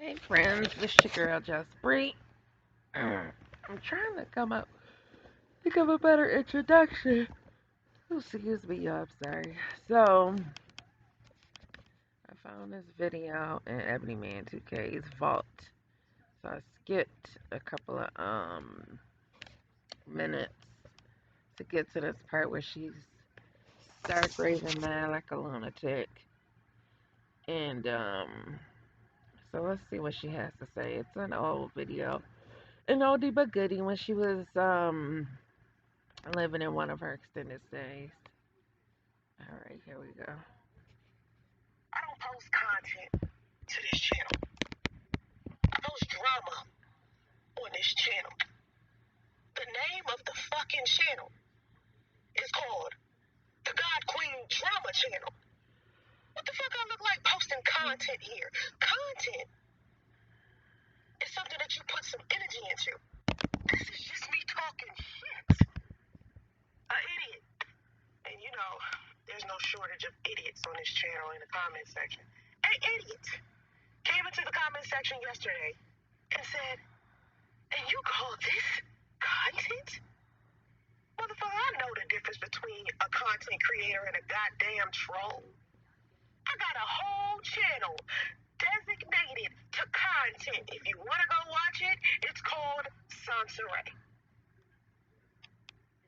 Hey friends, this your girl Just Bree. I'm trying to think of a better introduction. Oh, excuse me, y'all. I'm sorry. So I found this video in Ebony Man 2K's vault. So I skipped a couple of minutes to get to this part where she's stark raving mad like a lunatic. And so let's see what she has to say. It's an old video. An oldie but goodie when she was living in one of her extended stays. All right, here we go. I don't post content to this channel. I post drama on this channel. The name of the fucking channel is called the God Queen Drama Channel. What the fuck I look like posting content here? Content is something that you put some energy into. This is just me talking shit. An idiot. And you know, there's no shortage of idiots on this channel in the comment section. An idiot came into the comment section yesterday and said, and you call this content? Motherfucker, I know the difference between a content creator and a goddamn troll. I got a whole channel designated to content. If you want to go watch it, it's called Soncerae.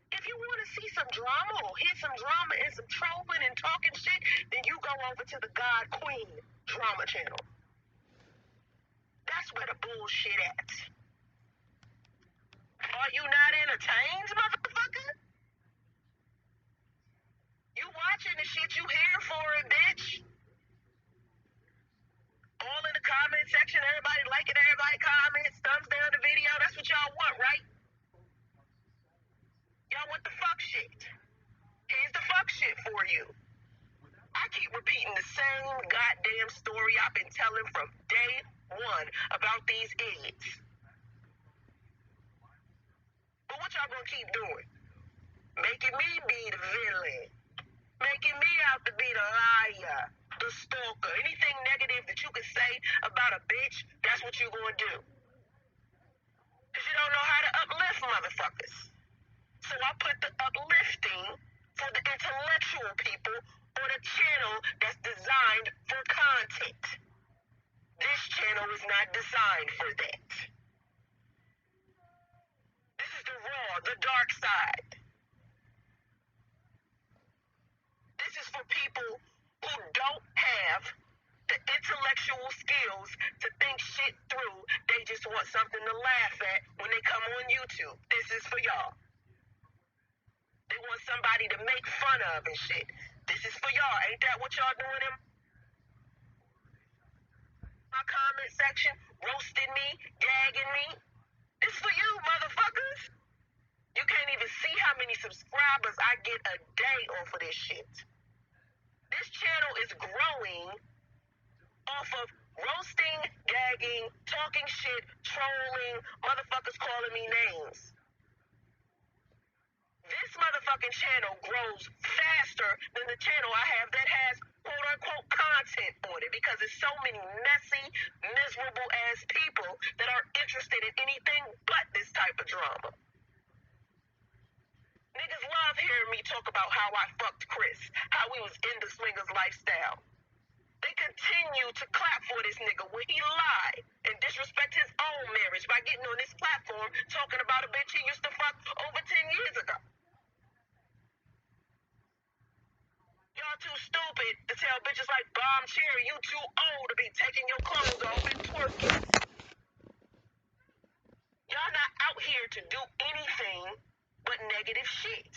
If you want to see some drama or hear some drama and some trolling and talking shit, then you go over to the God Queen Drama Channel. That's where the bullshit at. Are you not entertained, motherfucker? You watching the shit you here for it, bitch. All in the comment section, everybody liking everybody comments, thumbs down the video. That's what y'all want, right? Y'all want the fuck shit. Here's the fuck shit for you. I keep repeating the same goddamn story I've been telling from day one about these idiots. But what y'all gonna keep doing? Making me be the villain. Making me out to be the liar, the stalker. Anything negative that you can say about a bitch, that's what you gonna do. Because you don't know how to uplift motherfuckers. So I put the uplifting for the intellectual people on a channel that's designed for content. This channel is not designed for that. This is the raw, the dark side. This is for people who don't have the intellectual skills to think shit through. They just want something to laugh at when they come on YouTube. This is for y'all. They want somebody to make fun of and shit. This is for y'all. Ain't that what y'all doing in my comment section? Roasting me, gagging me? This for you, motherfuckers. You can't even see how many subscribers I get a day off of this shit. This channel is growing off of roasting, gagging, talking shit, trolling, motherfuckers calling me names. This motherfucking channel grows faster than the channel I have that has quote unquote content on it because there's so many messy, miserable ass people that are interested in anything but this type of drama. Niggas love hearing me talk about how I fucked Chris, how we was in the swingers lifestyle. They continue to clap for this nigga when he lied and disrespect his own marriage by getting on this platform talking about a bitch he used to fuck over 10 years ago. Y'all too stupid to tell bitches like Bomb Cherry you too old to be taking your clothes off and twerking. Y'all not out here to do anything but negative shit.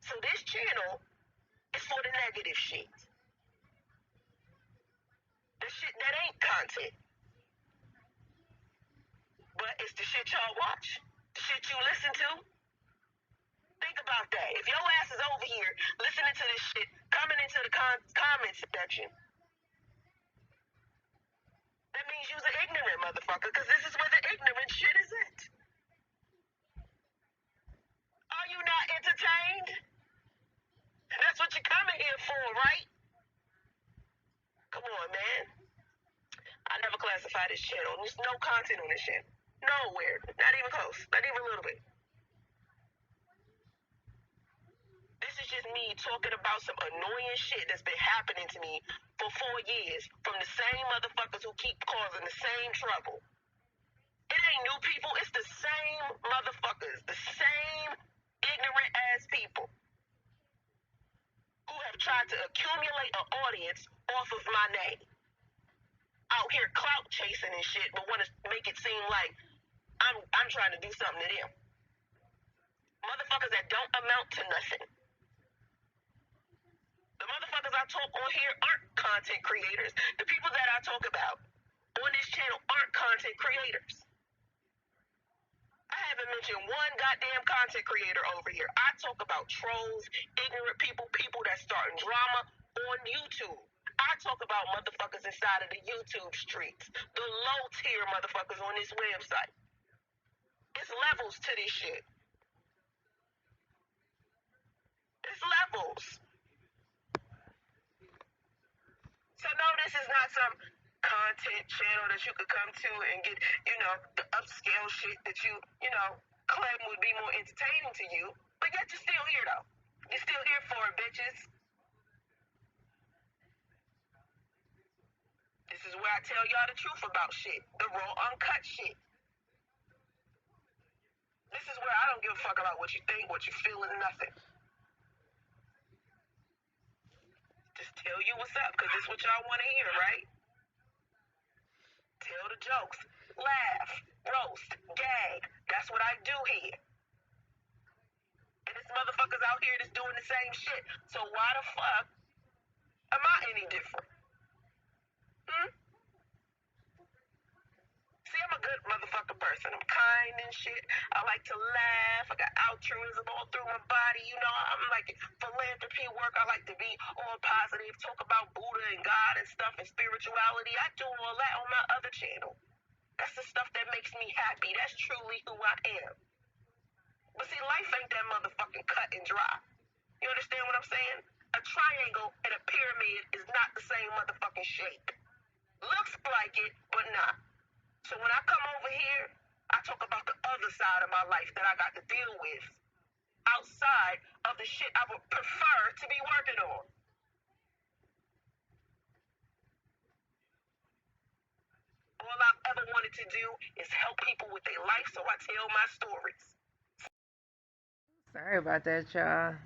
So this channel is for the negative shit. The shit that ain't content. But it's the shit y'all watch. The shit you listen to. Think about that. If your ass is over here listening to this shit, coming into the comment section, that means you're an ignorant motherfucker, because this is where the ignorant shit is at. Are you not entertained? That's what you're coming here for, right? Come on, man. I never classify this channel. There's no content on this channel. Nowhere. Not even close. Not even a little bit. This is just me talking about some annoying shit that's been happening to me for 4 years from the same motherfuckers who keep causing the same trouble. It ain't new people. It's the same motherfuckers. The same ignorant ass people who have tried to accumulate an audience off of my name. Out here clout chasing and shit, but want to make it seem like I'm trying to do something to them. Motherfuckers that don't amount to nothing. The motherfuckers I talk on here aren't content creators. The people that I talk about on this channel aren't content creators. I haven't mentioned one goddamn content creator over here. I talk about trolls, ignorant people, people that starting drama on YouTube. I talk about motherfuckers inside of the YouTube streets, the low tier motherfuckers on this website. It's levels to this shit. It's levels. So no, this is not some content channel that you could come to and get, the upscale shit that claim would be more entertaining to you. But yet you're still here though. You're still here for it, bitches. This is where I tell y'all the truth about shit. The raw, uncut shit. This is where I don't give a fuck about what you think, what you feel, and nothing. Just tell you what's up, because it's what y'all want to hear, right? Tell the jokes. Laugh. Roast. Gag. That's what I do here. And there's motherfuckers out here that's doing the same shit. So why the fuck am I any different? See, I'm a good motherfucking person. I'm kind and shit. I like to laugh. I got altruism all through my body. I'm like philanthropy work. I like to be all positive, talk about Buddha and God and stuff and spirituality. I do all that on my other channel. That's the stuff that makes me happy. That's truly who I am. But see, life ain't that motherfucking cut and dry. You understand what I'm saying? A triangle and a pyramid is not the same motherfucking shape. Looks like it, but not. So when I come over here, I talk about the other side of my life that I got to deal with outside of the shit I would prefer to be working on. All I've ever wanted to do is help people with their life, so I tell my stories. Sorry about that, y'all.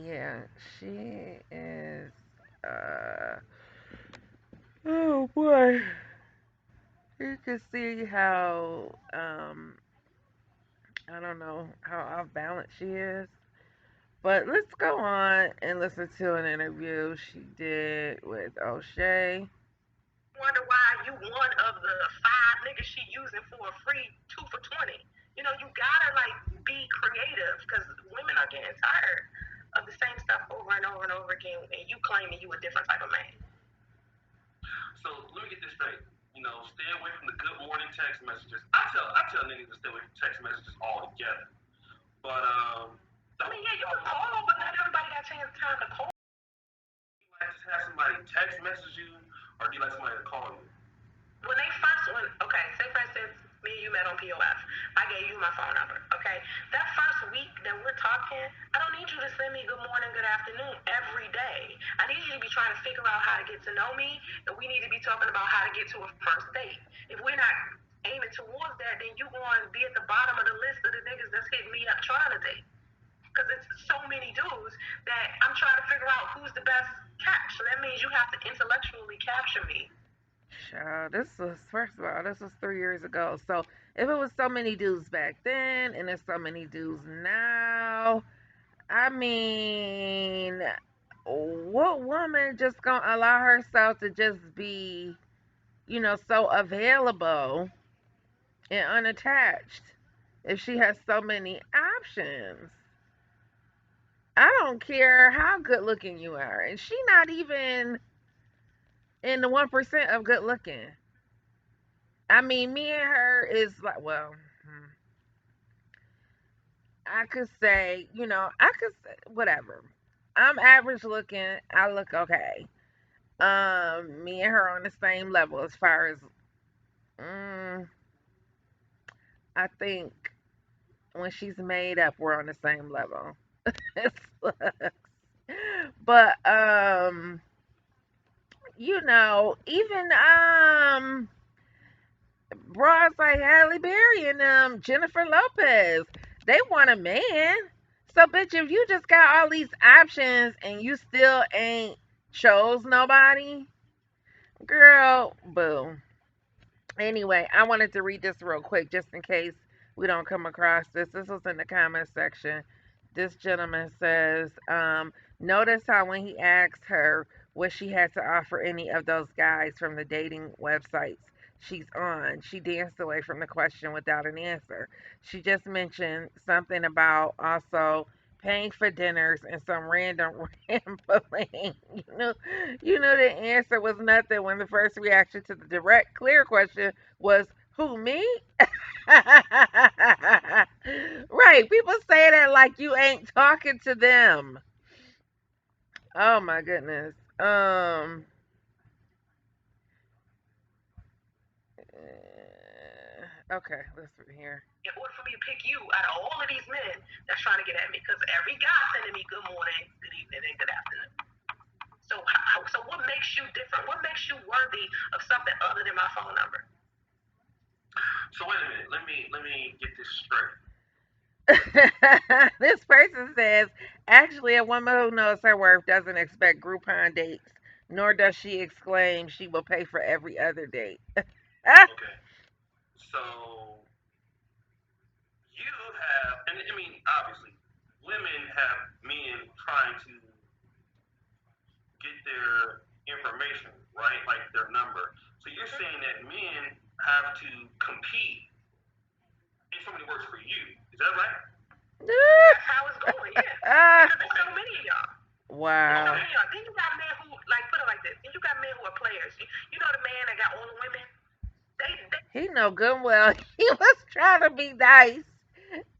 Yeah, she is. Uh, oh boy, you can see how I don't know how off balance she is. But let's go on and listen to an interview she did with O'Shea. Wonder why you one of the 5 niggas she using for a free 2 for $20. You gotta be creative because women are getting tired of the same stuff over and over and over again, and you claiming you a different type of man. So let me get this straight. Stay away from the good morning text messages. I tell niggas to stay away from text messages altogether. But yeah, you can call, but not everybody got time to call. You like to have somebody text message you, or do you like somebody to call you? When they first went, okay, say for instance, me and you met on POF. I gave you my phone number, okay? That first week that we're talking, I don't need you to send me good morning, good afternoon every day. I need you to be trying to figure out how to get to know me, and we need to be talking about how to get to a first date. If we're not aiming towards that, then you're going to be at the bottom of the list of the niggas that's hitting me up trying to date. Because it's so many dudes that I'm trying to figure out who's the best catch. So that means you have to intellectually capture me. Child, this was first of all, this was 3 years ago. So if it was so many dudes back then and there's so many dudes now, I mean, what woman just gonna allow herself to just be, so available and unattached if she has so many options? I don't care how good looking you are, and she not even in the 1% of good looking. I mean, me and her is like, well, I could say, I could say whatever. I'm average looking. I look okay. Me and her on the same level as far as mm, I think when she's made up, we're on the same level. But even bras like Halle Berry and Jennifer Lopez, they want a man. So bitch, if you just got all these options and you still ain't chose nobody, girl, boo. Anyway, I wanted to read this real quick just in case we don't come across this. This was in the comment section. This gentleman says, notice how when he asked her what she had to offer any of those guys from the dating websites she's on, she danced away from the question without an answer. She just mentioned something about also paying for dinners and some random rambling. You knew the answer was nothing when the first reaction to the direct, clear question was, "Who, me?" Right. People say that like you ain't talking to them. Oh my goodness. Okay, let's see here. In order for me to pick you out of all of these men that's trying to get at me, because every guy sending me good morning, good evening, and good afternoon. So what makes you different? What makes you worthy of something other than my phone number? So wait a minute. Let me get this straight. This person says, actually, a woman who knows her worth doesn't expect Groupon dates, nor does she exclaim she will pay for every other date. Okay. So you have, and I mean, obviously, women have men trying to get their information, right? Like their number. So you're saying that men have to compete in somebody works for you. Is that right? That's how it's going, yeah. Because there's so many of y'all. Wow. So many of y'all. Then you got men who, like, put it like this. Then you got men who are players. You know the man that got all the women? They He know good and well he was trying to be nice.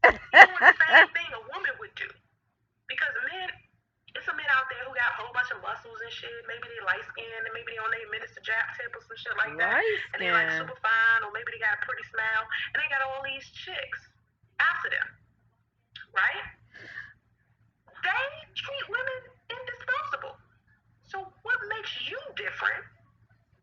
doing the same thing a woman would do. Because men, it's some men out there who got a whole bunch of muscles and shit. Maybe they light skinned and maybe they on their minister jab tip or some shit like that. Light And they like skin. super fine, or maybe they got a pretty smile. And they got all these chicks after them, right? They treat women indispensable. So what makes you different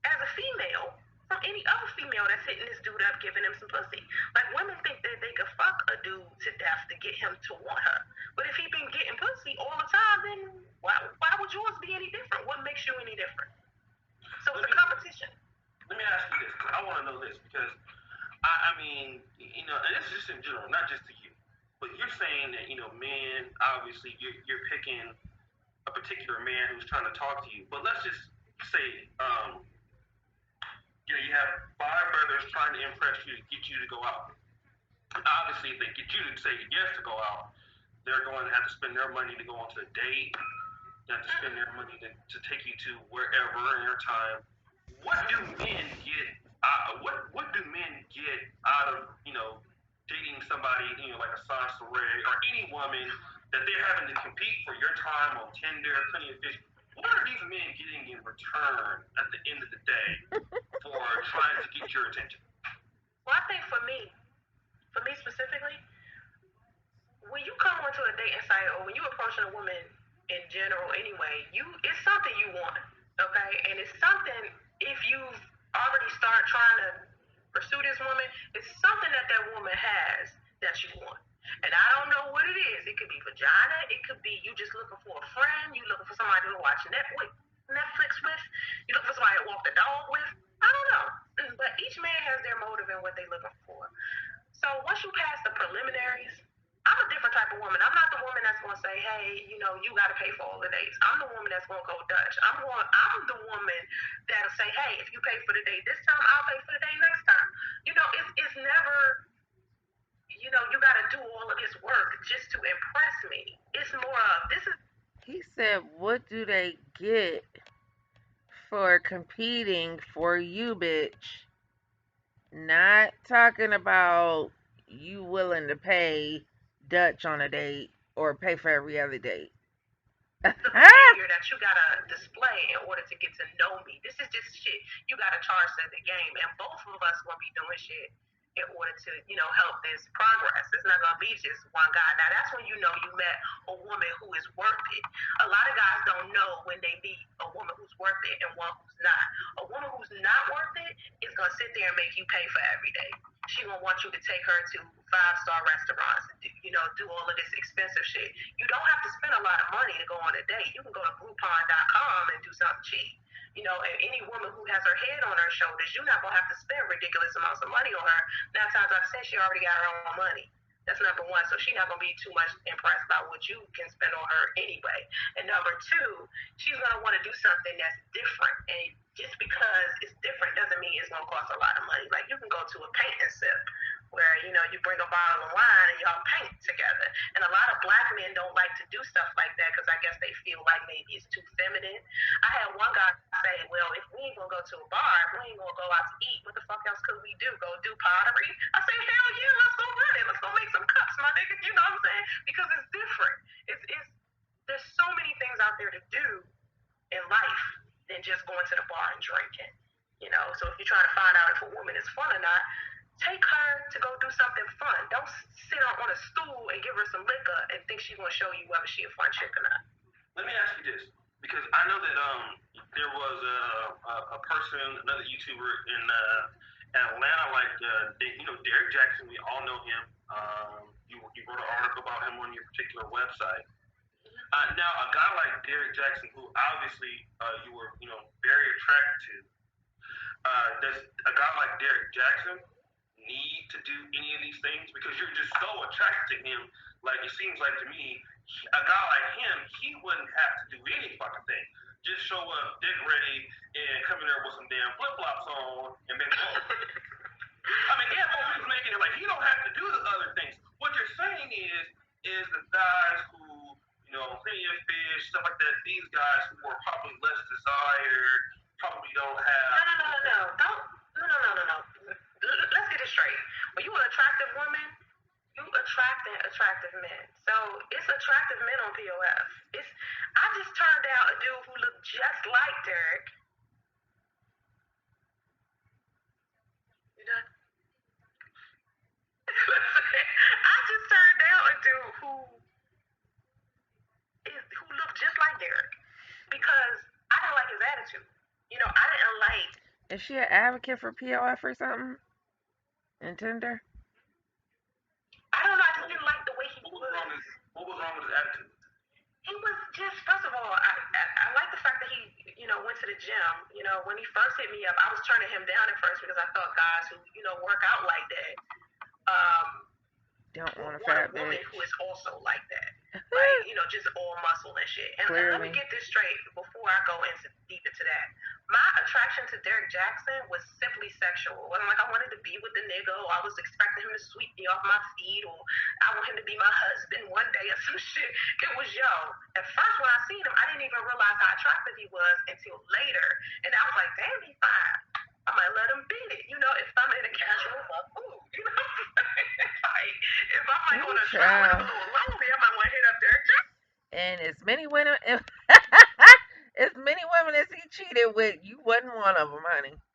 as a female from any other female that's hitting this dude up, giving him some pussy? Like, women think that they could fuck a dude to death to get him to want her. But if he been getting pussy all the time, then why would yours be any different? What makes you any different? So it's a competition. Let me ask you this, because I want to know this, because I mean, and this is just in general, not just to you, but you're saying that men, obviously, you're picking a particular man who's trying to talk to you. But let's just say, you have five brothers trying to impress you to get you to go out. And obviously, if they get you to say yes to go out, they're going to have to spend their money to go onto a date. They have to spend their money to take you to wherever in their time. What do men get? What do men get out of dating somebody like a Soncerae or any woman that they're having to compete for your time on Tinder, Plenty of Fish? What are these men getting in return at the end of the day for trying to get your attention? Well, I think for me specifically, when you come onto a dating site or when you approaching a woman in general anyway, it's something you want, okay? And it's something, if you've already started trying to pursue this woman, it's something that woman has that you want. And I don't know what it is. It could be vagina. It could be you just looking for a friend. You looking for somebody to watch Netflix with. You looking for somebody to walk the dog with. I don't know. But each man has their motive and what they're looking for. So once you pass the preliminaries, I'm a different type of woman. I'm not the woman that's gonna say, hey, you gotta pay for all the dates. I'm the woman that's gonna go Dutch. I'm the woman that'll say, hey, if you pay for the date this time, I'll pay for the date next time. It's never, you gotta do all of this work just to impress me. It's more of this is. He said, what do they get for competing for you, bitch? Not talking about you willing to pay Dutch on a date or pay for every other date. It's a behavior that you gotta display in order to get to know me. This is just shit you gotta charge to the game, and both of us gonna be doing shit in order to, help this progress. It's not gonna be just one guy. Now that's when you know you met a woman who is worth it. A lot of guys don't know when they meet a woman who's worth it and one who's not. A woman who's not worth it is gonna sit there and make you pay for every day. She gonna want you to take her to 5-star restaurants and do all of this expensive shit. You don't have to spend a lot of money to go on a date. You can go to Groupon.com and do something cheap. And any woman who has her head on her shoulders, you're not gonna have to spend ridiculous amounts of money on her. 9 times out of 10, she already got her own money. That's number one. So she's not gonna be too much impressed by what you can spend on her anyway. And number two, she's gonna want to do something that's different. And just because it's different doesn't mean it's gonna cost a lot of money. Like you can go to a paint and sip where you bring a bottle of wine and y'all paint together. And a lot of black men don't like to do stuff like that because I guess they feel like maybe it's too feminine. I had one guy say, well, if we ain't gonna go to a bar, if we ain't gonna go out to eat, what the fuck else could we do? Go do pottery? I say, hell yeah, let's go run it. Let's go make some cups, my nigga. You know what I'm saying? Because it's different. It's there's so many things out there to do in life than just going to the bar and drinking. So if you're trying to find out if a woman is fun or not, take her to go do something fun. Don't sit her on a stool and give her some liquor and think she's gonna show you whether she a fun chick or not. Let me ask you this, because I know that there was a person, another YouTuber in Atlanta, like Derek Jackson. We all know him. You wrote an article about him on your particular website. Now, a guy like Derek Jackson, who obviously you were very attracted to, does a guy like Derek Jackson need to do any of these things? Because you're just so attracted to him. Like it seems like to me, a guy like him, he wouldn't have to do any fucking thing. Just show up, dick ready, and come in there with some damn flip flops on, and then go. I mean, yeah, but he's making it like he don't have to do the other things. What you're saying is the guys who plenty of fish, stuff like that. These guys who are probably less desired, probably don't have. No. Let's get it straight. When you an attractive woman, you attracting attractive men. So it's attractive men on POF. I just turned out a dude who looked just like Derek. You know? I just turned out a dude who looked just like Derek because I didn't like his attitude. I didn't like. Is she an advocate for POF or something? And Tinder? I don't know. I just didn't like the way he was. What was wrong with his attitude? He was just, first of all, I like the fact that he, went to the gym. When he first hit me up, I was turning him down at first because I thought guys who, work out like that, don't want a fat woman who is also like that. Like, just all muscle and shit. And let me get this straight before I go deep into that. My attraction to Derek Jackson was simply sexual. It wasn't like I wanted to be with the nigga or I was expecting him to sweep me off my feet or I want him to be my husband one day or some shit. It was at first when I seen him, I didn't even realize how attractive he was until later. And I was like, damn, he's fine. I might let him beat it, if I'm in a casual food, like, if I'm like on a show and I'm a little lonely, I might want to hit up Derek Jackson. And as many women, as many women as he cheated with, you wasn't one of them, honey. Exactly.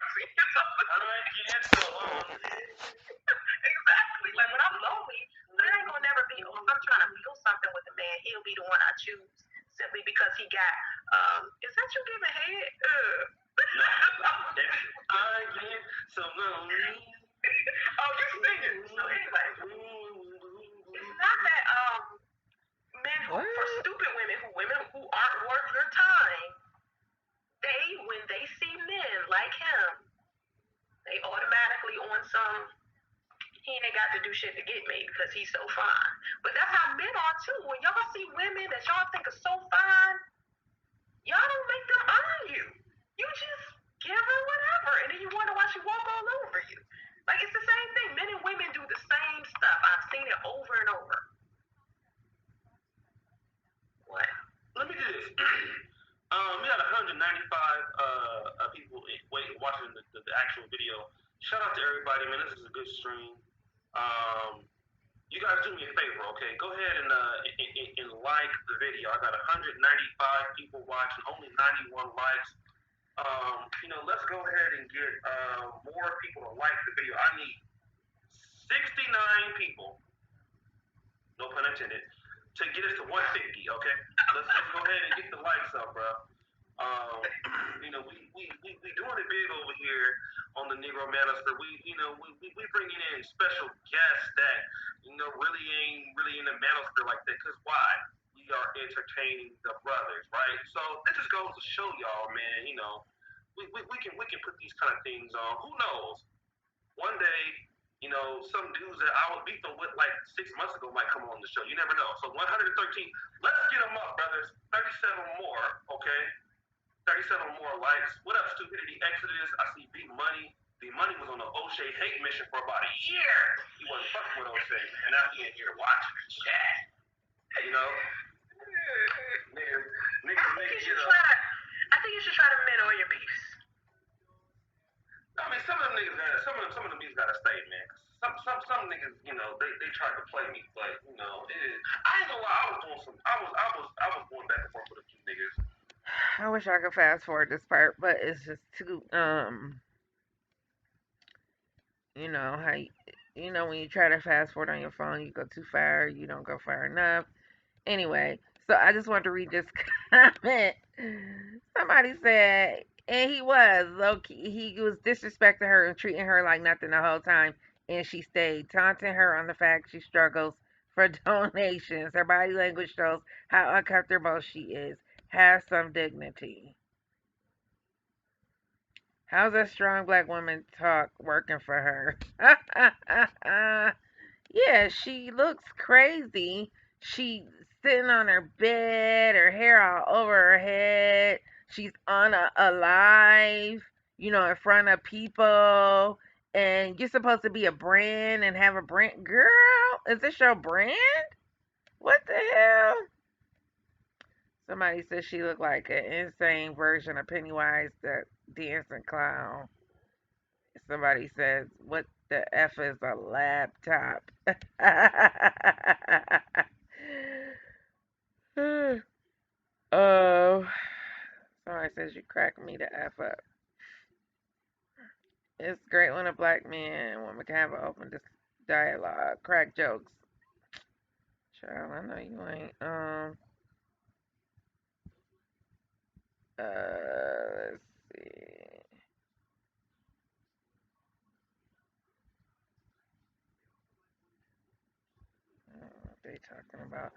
Like when I'm lonely, but it ain't gonna never be. Oh, if I'm trying to feel something with a man, he'll be the one I choose simply because he got. Is that you giving head? I get so lonely. Oh, you're singing. So anyway, it's not that men who, for stupid women who aren't worth your time, when they see men like him, they automatically on some. He ain't got to do shit to get me because he's so fine. But that's how men are too. When y'all see women that y'all think are so fine, y'all don't make them honor you. You just give her whatever, and then you wonder why she walk all over you. Like it's the same thing. Men and women do the same stuff. I've seen it over and over. What? Let me do this. We had 195 people watching the actual video. Shout out to everybody, man. This is a good stream. you guys do me a favor, okay? Go ahead and like the video. I got 195 people watching, only 91 likes. Let's go ahead and get more people to like the video. I need 69 people, no pun intended, to get us to 150. Okay, let's go ahead and get the likes up, bro. Um, we doing it big over here on the Negro Manosphere. We bringing in special guests that really ain't really in the manosphere like that. Cause why? We are entertaining the brothers, right? So that just goes to show y'all, man. We can put these kind of things on. Who knows? One day, some dudes that I was beefing with like 6 months ago might come on the show. You never know. So 113, let's get them up, brothers. 37 more, okay? 37 more likes. What up, Stupidity Exodus? I see B Money. B Money was on the O'Shea hate mission for about a year. He wasn't fucking with O'Shea, man. Now he in here watching the chat. You know? I think you should try to mend all your beefs. I mean, some of them niggas got some of them niggas gotta stay, man. Some niggas, they tried to play me, but I ain't gonna lie, I was doing some, I was going back and forth with a few niggas. I wish I could fast forward this part, but it's just too how when you try to fast forward on your phone, you go too far, you don't go far enough. Anyway, so I just wanted to read this comment. Somebody said, and he was low key, he was disrespecting her and treating her like nothing the whole time, and she stayed, taunting her on the fact she struggles for donations. Her body language shows how uncomfortable she is. Have some dignity. How's a strong black woman talk working for her? Yeah, she looks crazy. She's sitting on her bed, her hair all over her head. She's on a live, in front of people. And you're supposed to be a brand and have a brand. Girl, is this your brand? What the hell? Somebody said she looked like an insane version of Pennywise, the dancing clown. Somebody says, what the F is a laptop? Oh, somebody says you crack me the F up. It's great when a black man and woman can have an open dialogue, crack jokes. Child, I know you ain't. Let's see. I don't know what they talking about.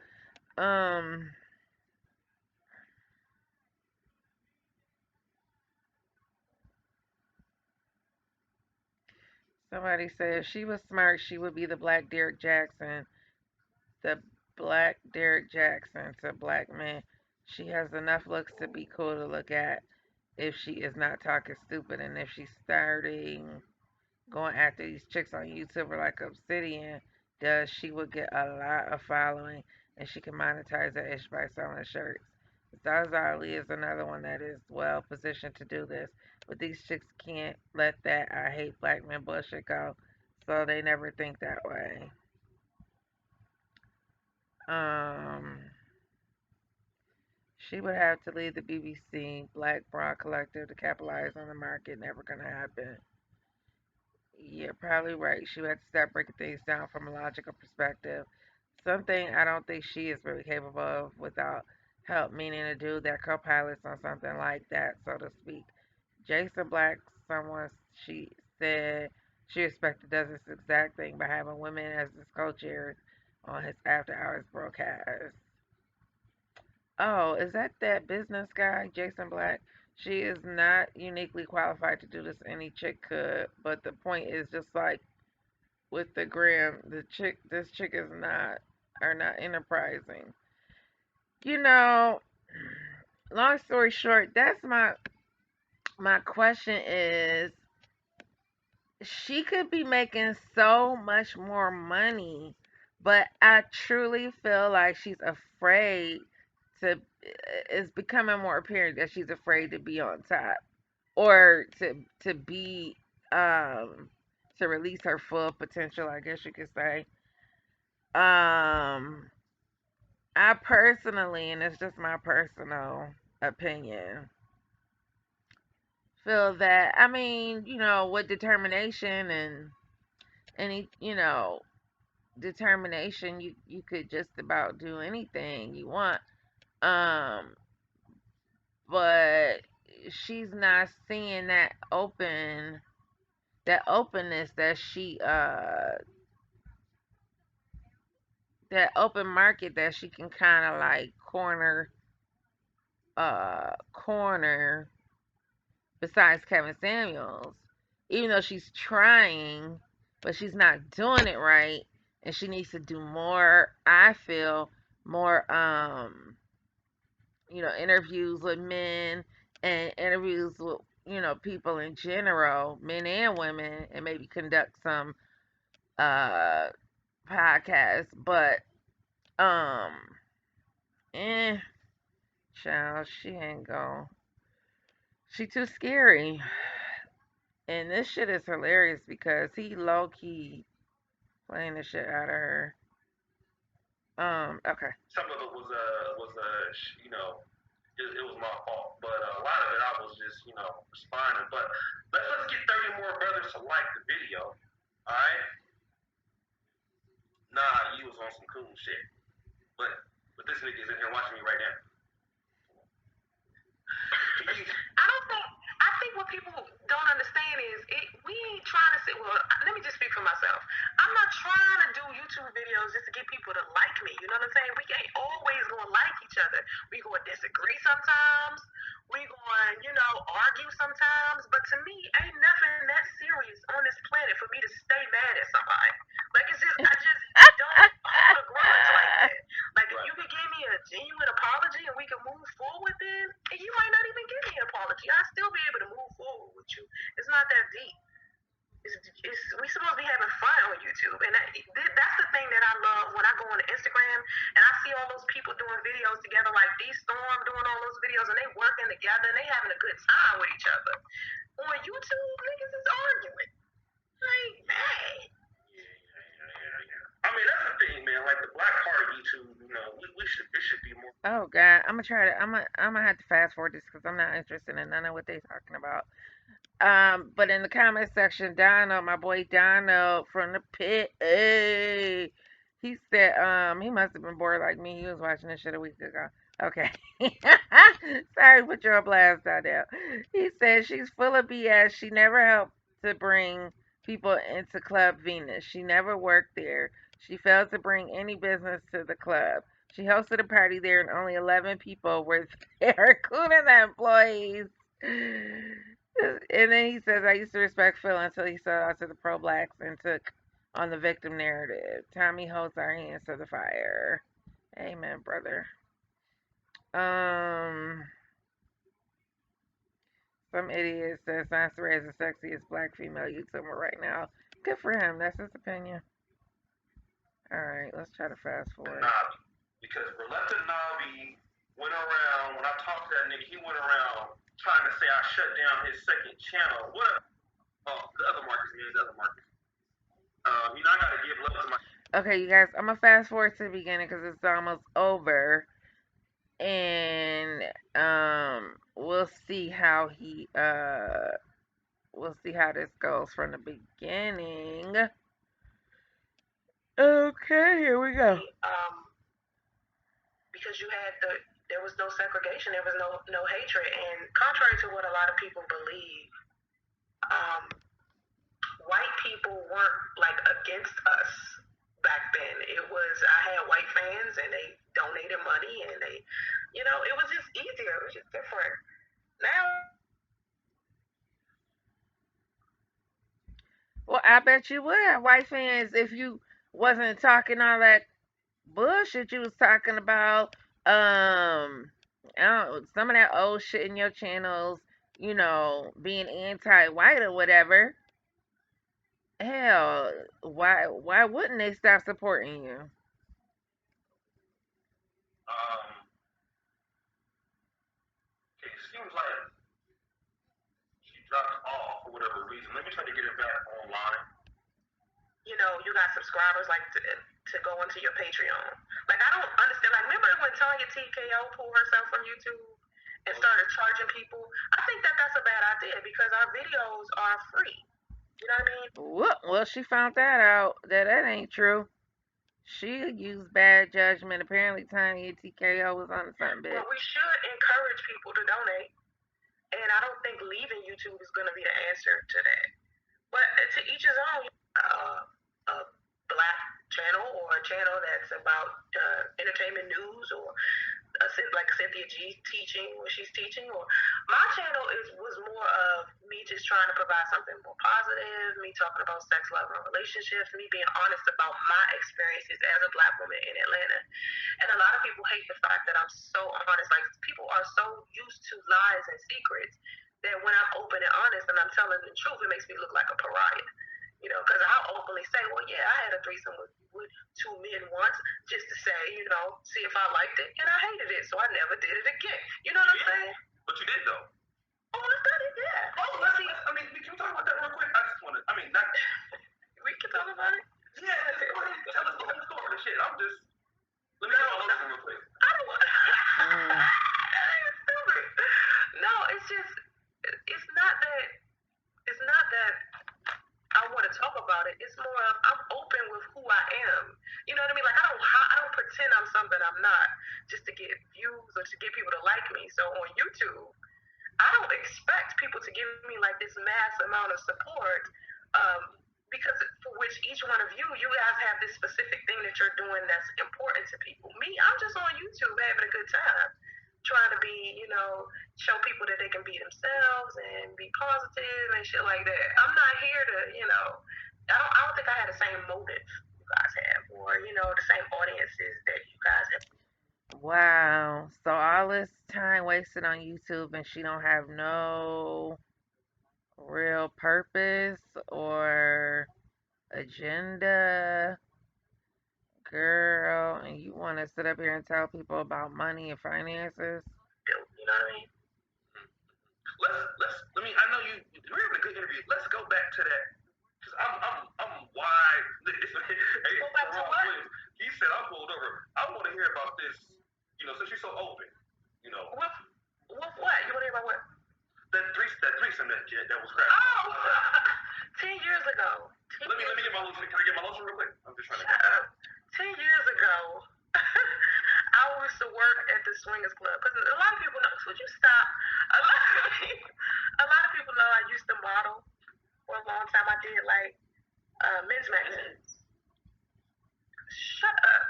Somebody said if she was smart, she would be the black Derek Jackson. The black Derek Jackson to black men. She has enough looks to be cool to look at if she is not talking stupid, and if she's starting going after these chicks on YouTube like Obsidian does, she would get a lot of following and she can monetize her ish by selling shirts. Zaza Ali is another one that is well positioned to do this, but these chicks can't let that I hate black men bullshit go, so they never think that way. Um, she would have to leave the BBC Black Bra Collective to capitalize on the market. Never gonna happen. You're probably right. She would have to start breaking things down from a logical perspective. Something I don't think she is really capable of without help, meaning a dude that co-pilots on something like that, so to speak. Jason Black, someone she said she expected does this exact thing by having women as his co-chairs on his after hours broadcast. Oh, is that business guy, Jason Black? She is not uniquely qualified to do this. Any chick could, but the point is just like with the gram, this chick is not, are not enterprising. You know, long story short, that's my question is she could be making so much more money, but I truly feel like she's afraid to. It's becoming more apparent that she's afraid to be on top or to be um to release her full potential. I guess you could say. Um, I personally, and it's just my personal opinion, feel that I mean, with determination and any, determination, you could just about do anything you want. Um, but she's not seeing that openness that open market that she can kind of like corner besides Kevin Samuels, even though she's trying, but she's not doing it right, and she needs to do more. I feel more, interviews with men and interviews with people in general, men and women, and maybe conduct some uh podcasts. But um, eh, child, she ain't go. She too scary. And this shit is hilarious because he low key playing the shit out of her. Okay. Some of it it was my fault, but a lot of it I was just responding. But let's get 30 more brothers to like the video. All right. Nah, you was on some cool shit, but this nigga is in here watching me right now. I don't think. I think what people don't understand is we ain't trying to say. Well, let me just speak for myself. I'm not trying to do YouTube videos just to get people to like me. You know what I'm saying? We ain't always gonna like each other. We gonna disagree sometimes. We gonna, argue sometimes. But to me, ain't nothing that serious on this planet for me to stay mad at somebody. Like I just don't hold a grudge like that. Like if you could give me a genuine apology and we can move forward, then you might not even give me an apology. I'll still be able to move forward with you. It's not that deep. We supposed to be having fun on YouTube, and that's the thing that I love when I go on Instagram and I see all those people doing videos together, like D Storm doing all those videos, and they working together and they having a good time with each other. On YouTube, niggas is arguing. Like, man. I mean, that's the thing, man. Like the black card YouTube, it should be more. Oh God, I'm gonna try to. I'm gonna have to fast forward this because I'm not interested in none of what they're talking about. But in the comment section, Donald, my boy Donald from the pit, hey, he said, he must have been bored like me. He was watching this shit a week ago. Okay. Sorry, put your blast out there. He said she's full of BS. She never helped to bring people into Club Venus. She never worked there. She failed to bring any business to the club. She hosted a party there and only 11 people were there, including the employees. And then he says, I used to respect Phil until he sold out to the pro blacks and took on the victim narrative. Tommy holds our hands to the fire. Amen, brother. Um, some idiot says Soncerae is the sexiest black female YouTuber right now. Good for him. That's his opinion. All right, let's try to fast forward. Nabi, because Roletta Nabi went around when I talked to that nigga. He went around trying to say I shut down his second channel. What? Oh, the other Marcus, man, the other Marcus. I gotta give love to my. Okay, you guys, I'm gonna fast forward to the beginning because it's almost over, and we'll see how we'll see how this goes from the beginning. Okay, here we go. Because there was no segregation, there was no hatred, and contrary to what a lot of people believe, white people weren't like against us back then. I had white fans and they donated money and it was just easier. It was just different. Now. Well, I bet you would have white fans if you wasn't talking all that bullshit you was talking about. I don't know, some of that old shit in your channels, being anti-white or whatever. Hell, why wouldn't they stop supporting you? It seems like she dropped off for whatever reason. Let me try to get it back online. You got subscribers like to to go onto your Patreon. Like, I don't understand. Like, remember when Tanya TKO pulled herself from YouTube and started charging people? I think that that's a bad idea because our videos are free. You know what I mean? Well, she found that out that ain't true. She used bad judgment. Apparently, Tanya TKO was on something, bitch. Well, we should encourage people to donate, and I don't think leaving YouTube is going to be the answer to that. But to each his own. A black channel or a channel that's about entertainment news or like Cynthia G teaching what she's teaching, or my channel was more of me just trying to provide something more positive, me talking about sex, love, and relationships, me being honest about my experiences as a black woman in Atlanta. And a lot of people hate the fact that I'm so honest. Like, people are so used to lies and secrets that when I'm open and honest and I'm telling the truth, it makes me look like a pariah. You know, because I'll openly say, well, yeah, I had a threesome with two men once, just to say, you know, see if I liked it, and I hated it, so I never did it again. You know what I'm saying? But you did, though. Oh, I done it, yeah. Oh, let's see. I mean, can we talk about that real quick? I just want to, I mean, not. We can talk about it? Yeah, go ahead. Tell us the whole story. Shit, I'm just. Let me get my lotion real quick. I don't want. That ain't stupid. No, it's just, it's not that I want to talk about it. It's more of I'm open with who I am. You know what I mean? Like, I don't pretend I'm something I'm not just to get views or to get people to like me. So on YouTube, I don't expect people to give me like this mass amount of support, because for which each one of you guys have this specific thing that you're doing that's important to people. Me, I'm just on YouTube having a good time, trying to be, you know, show people that they can be themselves and be positive and shit like that. I'm not here to, you know, I don't think I had the same motive you guys have, or, you know, the same audiences that you guys have. Wow. So all this time wasted on YouTube and she don't have no real purpose or agenda. Girl, and you want to sit up here and tell people about money and finances? You know what I mean? Let me. I know we're having a good interview. Let's go back to that. Cause I'm wide. Go back to what? He said I pulled over. I want to hear about this. You know, since you're so open. You know. What? You want to hear about what? That threesome that was cracked. Oh, 10 years ago. Let me get my lotion. Can I get my lotion real quick? I'm just trying to. 10 years ago, I used to work at the swingers club. Because a lot of people know. Would you stop? A lot of people know I used to model for a long time. I did like men's magazines. Shut up.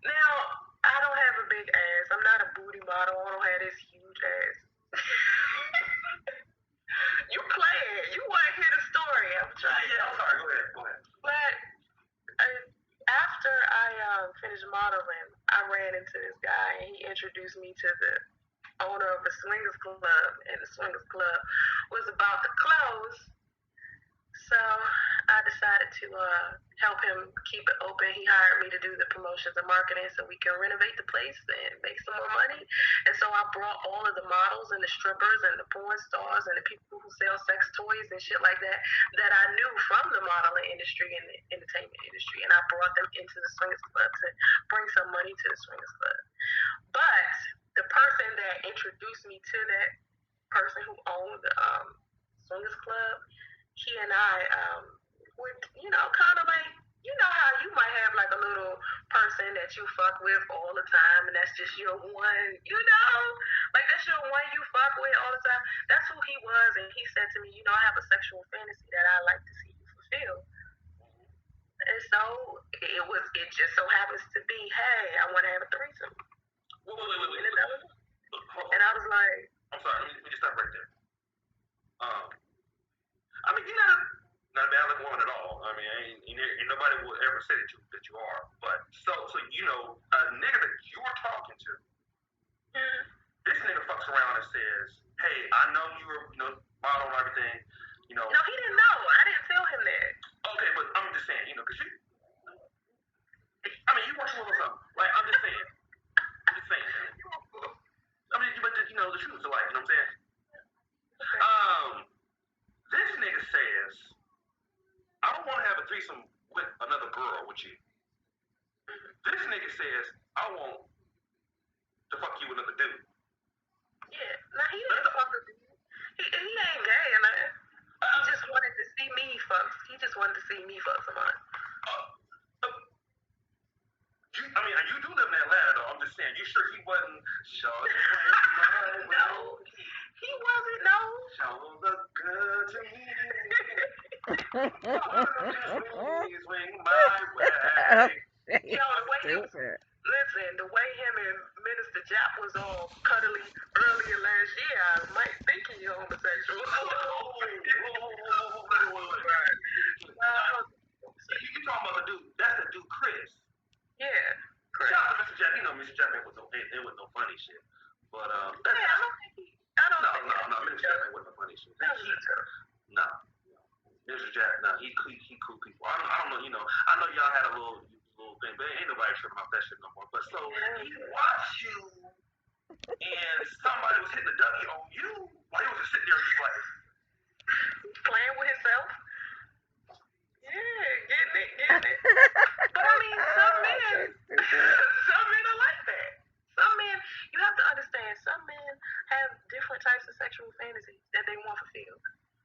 Now, I don't have a big ass. I'm not a booty model. I don't have this huge ass. You playing. You want to hear the story. I'm trying. Yeah, I'm sorry. Go ahead. But after I finished modeling, I ran into this guy, and he introduced me to the owner of the swingers club, and the swingers club was about to close. So I decided to help him keep it open. He hired me to do the promotions and marketing so we can renovate the place and make some more money. And so I brought all of the models and the strippers and the porn stars and the people who sell sex toys and shit like that I knew from the modeling industry and the entertainment industry. And I brought them into the swingers club to bring some money to the swingers club. But the person that introduced me to that person who owned the swingers club, he and I would, you know, kind of like, you know how you might have like a little person that you fuck with all the time, and that's just your one, you know, like that's your one you fuck with all the time. That's who he was, and he said to me, you know, I have a sexual fantasy that I like to see you fulfill. And so it just so happens to be, hey, I want to have a threesome. Wait. And I was like, I'm sorry, let me just stop right there. I mean, you're not a bad looking woman at all. I mean, ain't nobody will ever say that you are. But so you know, a nigga that you're talking to, this nigga fucks around and says, hey, I know you were, you know, model and everything, you know. No, he didn't know. I didn't tell him that. Okay, but I'm just saying, you know, because I mean, you want to know something, right? I'm just saying. I mean, but you know, the truth's alike, you know what I'm saying? This nigga says, I don't want to have a threesome with another girl with you. nigga says, I want to fuck you with another dude. Yeah, now he didn't fuck with me. He ain't gay or nothing. He just wanted to see me fuck. He just wanted to see me fuck someone. I mean, you do live in Atlanta, though. I'm just saying. You sure he wasn't? No, he wasn't. No. Show the good to me. Please ring my way. You know, the way listen, the way him and Minister Jap was all cuddly earlier last year, I might think he's homosexual. You talking about the dude? That's the dude, Chris. Yeah. Chris. Shout out to Mr. Jap. You know, Mr. Jap ain't with no funny shit. But I don't think no, Mr. Jap ain't with no funny shit. No. Mr. Jack, no, he cool people. I don't know, you know. I know y'all had a little thing, but ain't nobody tripping off that shit no more. But so he watched you, and somebody was hitting the W on you while he was just sitting there, just like playing with himself. Yeah, getting it. But I mean, some men are like that. Some men, you have to understand, some men have different types of sexual fantasies that they want fulfilled.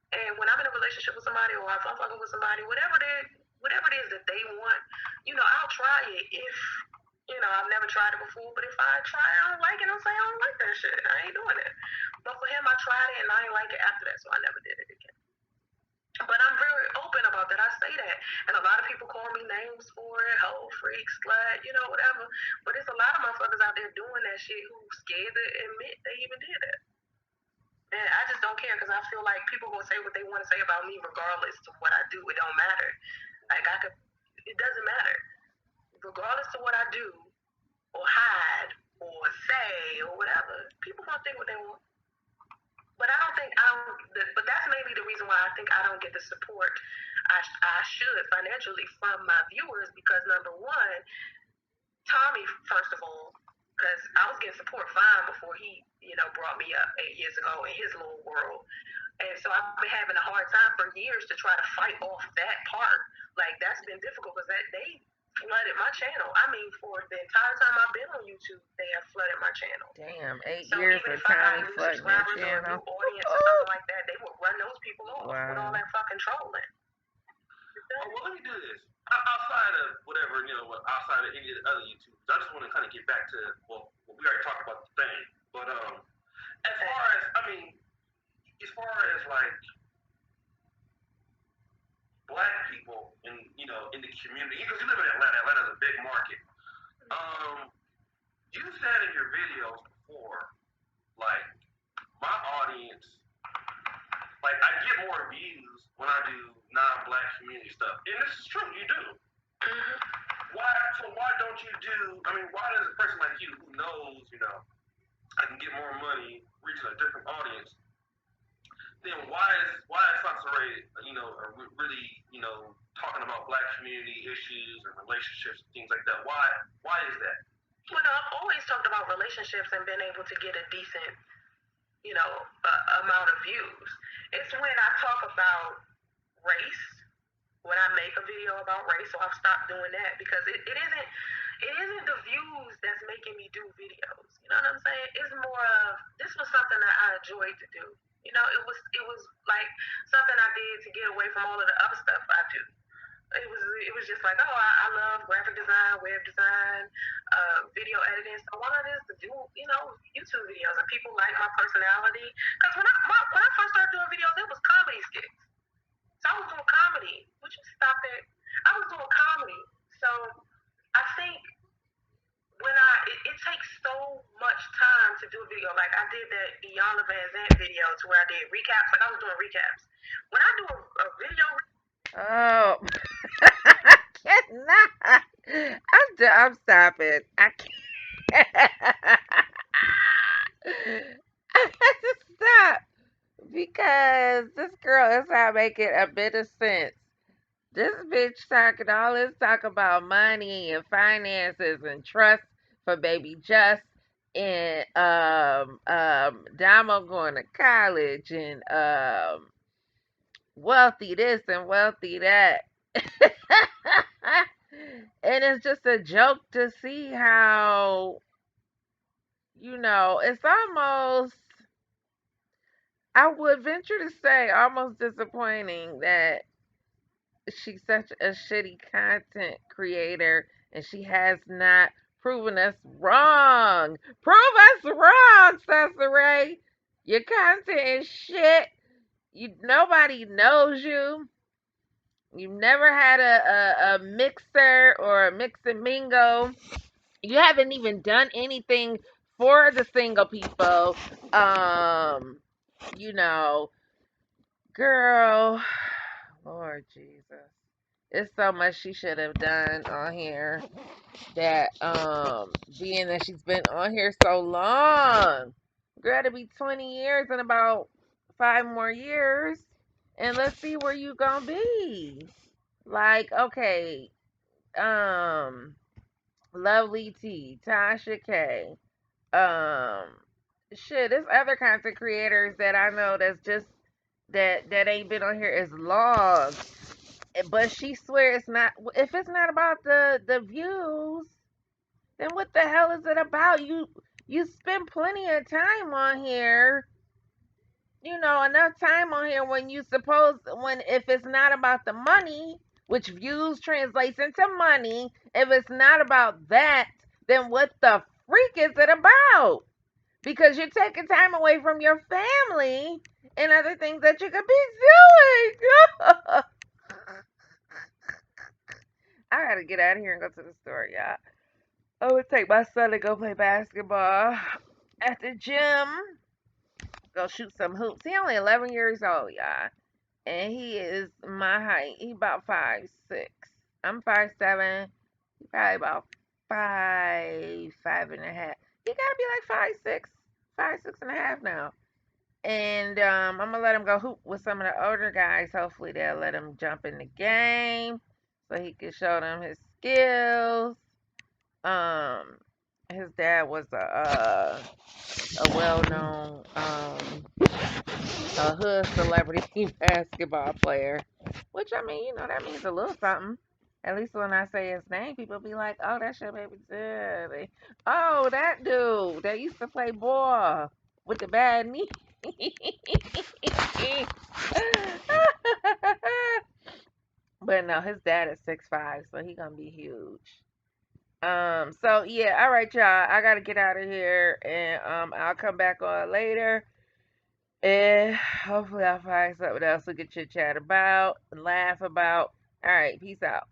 And when I'm in a relationship with somebody, or if I'm fucking with somebody, whatever it is that they want, you know, I'll try it if, you know, I've never tried it before. But if I try it, I don't like it, I'll say I don't like that shit. I ain't doing it. But for him, I tried it and I ain't like it after that, so I never did it again. But I'm very open about that. I say that. And a lot of people call me names for it, hoe, freak, slut, you know, whatever. But there's a lot of motherfuckers out there doing that shit who's scared to admit they even did that. And I just don't care because I feel like people will say what they want to say about me regardless of what I do. It don't matter. Like it doesn't matter. Regardless of what I do or hide or say or whatever, people gonna think what they want. But but that's maybe the reason why I think I don't get the support I should financially from my viewers, because number one, Tommy, first of all, because I was getting support fine before he, you know, brought me up 8 years ago in his little world. And so I've been having a hard time for years to try to fight off that part. Like, that's been difficult because they flooded my channel. I mean, for the entire time I've been on YouTube, they have flooded my channel. Damn, 8 years of Tommy flooding your channel. Or a new audience or something like that, they would run those people off with all that fucking trolling. Well, let me do this. Outside of whatever, you know, outside of any of the other YouTubers, I just want to kind of get back to, well, we already talked about the thing, but as far as like black people in, you know, in the community, because you live in Atlanta. Atlanta's a big market. You said in your videos before, like, my audience, like, I get more views when I do non-black community stuff, and this is true, you do. Why don't you do, I mean, why does a person like you, who knows, you know, I can get more money reaching a different audience, then why is Soncerae, you know, really, you know, talking about black community issues and relationships and things like that? Why is that? Well, no, I've always talked about relationships and been able to get a decent, you know, amount of views. It's when I talk about race, when I make a video about race, so I've stopped doing that because it isn't the views that's making me do videos. You know what I'm saying? It's more of, this was something that I enjoyed to do. You know, it was like something I did to get away from all of the other stuff I do. It was just like, oh, I love graphic design, web design, video editing. So why not just to do, you know, YouTube videos, and people like my personality. Because when I first started doing videos, it was comedy skits. So I was doing comedy. Would you stop it? I was doing comedy. So I think when it takes so much time to do a video. Like I did that Iyanla Vanzant video to where I did recaps. Like I was doing recaps. When I do a video. Oh, I cannot. I'm stopping. I can't. I have to stop because this girl is not making a bit of sense. This bitch talking all this talk about money and finances and trust for baby Just and Damo going to college and wealthy this and wealthy that. And it's just a joke to see how, it's almost, I would venture to say, almost disappointing that she's such a shitty content creator and she has not proven us wrong. Prove us wrong, Soncerae. Your content is shit. Nobody knows you. You've never had a mixer or a mix and mingo. You haven't even done anything for the single people. Um, you know, girl, Lord Jesus. It's so much she should have done on here that being that she's been on here so long. Girl, to be 20 years in about 5 more years. And let's see where you gonna be. Like, okay, um, Lovely T, Tasha K, um, shit, there's other content creators that I know that's just that ain't been on here as long. But she swears it's not. If it's not about the views, then what the hell is it about? You spend plenty of time on here. Enough time on here when you suppose when if it's not about the money, which views translates into money, if it's not about that, then what the freak is it about? Because you're taking time away from your family and other things that you could be doing. I gotta get out of here and go to the store, y'all. I would take my son to go play basketball at the gym. Go shoot some hoops. He only 11 years old, y'all. And he is my height. He about 5'6". I'm 5'7". He probably about 5'5.5". He gotta be like 5'6", 5'6.5" now. And I'm gonna let him go hoop with some of the older guys. Hopefully they'll let him jump in the game so he can show them his skills. Um, his dad was a well-known a hood celebrity basketball player, which I mean, that means a little something. At least when I say his name, people be like, "Oh, that's your baby daddy." Oh, that dude that used to play ball with the bad knee. But no, his dad is 6'5", so he gonna be huge. So yeah, all right, y'all. I gotta get out of here, and I'll come back on later, and hopefully I'll find something else we can chit chat about and laugh about. All right, peace out.